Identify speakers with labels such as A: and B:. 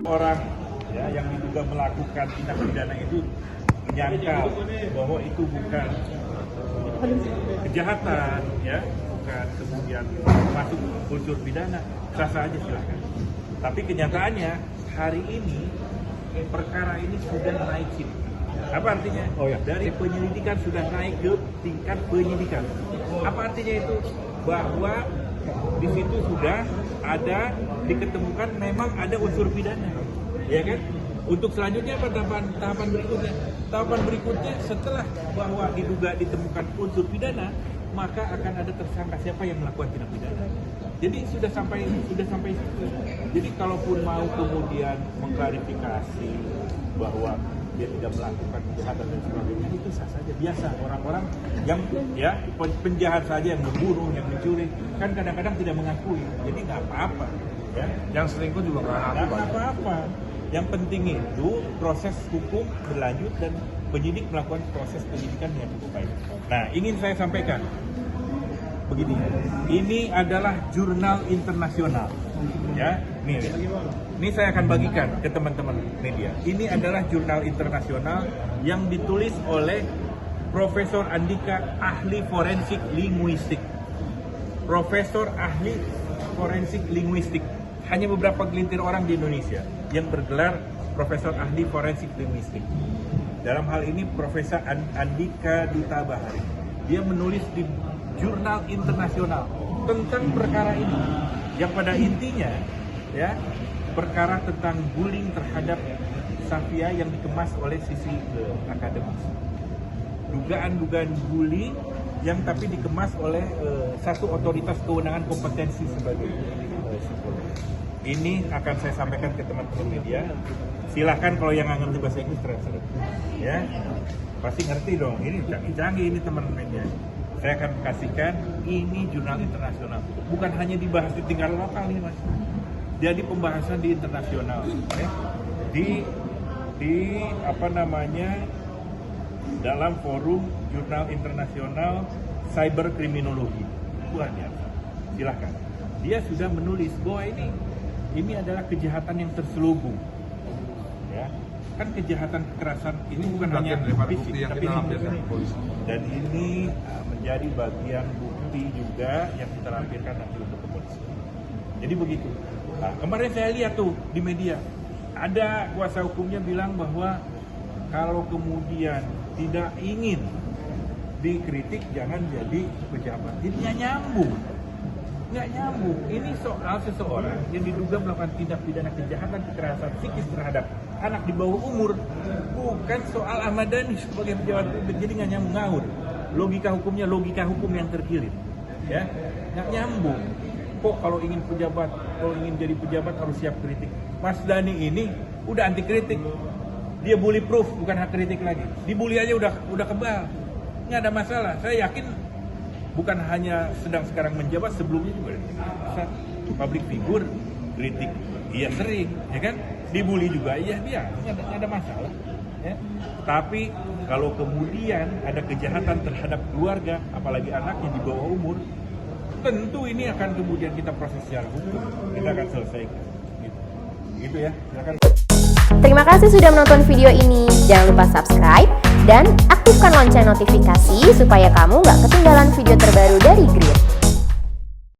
A: Orang ya yang diduga melakukan tindak pidana itu menyangkal bahwa itu bukan kejahatan, ya, bukan kemudian masuk unsur pidana, sah-sah aja silakan. Tapi kenyataannya hari ini perkara ini sudah naik sih. Apa artinya? Dari penyelidikan sudah naik ke tingkat penyidikan. Apa artinya itu? Bahwa di situ sudah ada diketemukan memang ada unsur pidana, ya kan? Untuk selanjutnya apa tahapan berikutnya? Tahapan berikutnya setelah bahwa diduga ditemukan unsur pidana, maka akan ada tersangka siapa yang melakukan tindak pidana. Jadi sudah sampai situ. Jadi kalaupun mau kemudian mengklarifikasi bahwa dia tidak melakukan kejahatan dan sebagainya, itu sah saja, biasa. Orang-orang yang ya penjahat saja yang membunuh, yang mencuri, kan kadang-kadang tidak mengakui, jadi nggak apa-apa. Ya.
B: Yang selingkuh juga nggak
A: apa-apa. Yang penting itu proses hukum berlanjut dan penyidik melakukan proses penyidikan yang cukup baik. Nah, ingin saya sampaikan begini, ini adalah jurnal internasional, ya. Ini saya akan bagikan ke teman-teman media. Ini adalah jurnal internasional yang ditulis oleh Profesor Andika, ahli forensik linguistik. Profesor ahli forensik linguistik. Hanya beberapa gelintir orang di Indonesia yang bergelar Profesor ahli forensik linguistik. Dalam hal ini Profesor Andika Duta Bahari. Dia menulis di jurnal internasional tentang perkara ini, yang pada intinya ya perkara tentang bullying terhadap Safia yang dikemas oleh sisi akademis. Dugaan-dugaan bullying yang tapi dikemas oleh satu otoritas kewenangan kompetensi sebagai psikolog. Ini akan saya sampaikan ke teman-teman media. Silahkan kalau yang nggak ngerti bahasa Inggris translate, ya pasti ngerti dong. Ini canggih-canggih ini teman media. Saya akan kasihkan ini jurnal internasional. Bukan hanya dibahas di tingkat lokal nih mas. Jadi pembahasan di internasional, ya. di apa namanya dalam forum jurnal internasional cyber kriminologi. Luar biasa. Silahkan. Dia sudah menulis bahwa ini adalah kejahatan yang terselubung. Ya. Kan kejahatan kekerasan ini bukan hanya fisik, tapi dan ini menjadi bagian bukti juga yang kita lampirkan nanti untuk kepolisian. Jadi begitu. Nah, kemarin saya lihat tuh di media ada kuasa hukumnya bilang bahwa kalau kemudian tidak ingin dikritik jangan jadi pejabat. Ini nggak nyambung. Ini soal seseorang yang diduga melakukan tindak pidana kejahatan kekerasan psikis terhadap anak di bawah umur, bukan soal Ahmad Dhani sebagai pejabat publik. Jadi nggak nyambung ngawur. Logika hukumnya logika hukum yang terkilir, ya nggak nyambung. Kok kalau ingin jadi pejabat harus siap kritik. Mas Dhani ini udah anti kritik, dia bully proof, bukan hak kritik lagi. Dibully aja udah kebal, nggak ada masalah. Saya yakin bukan hanya sedang sekarang menjabat, sebelumnya juga public figure, kritik iya sering, ya kan? Dibully juga iya dia, nggak ada masalah. Ya. Tapi kalau kemudian ada kejahatan terhadap keluarga, apalagi anaknya di bawah umur, tentu ini akan kemudian kita proses secara hukum, kita akan selesaikan. Gitu ya, silakan.
C: Terima kasih sudah menonton video ini. Jangan lupa subscribe dan aktifkan lonceng notifikasi supaya kamu nggak ketinggalan video terbaru dari Grid.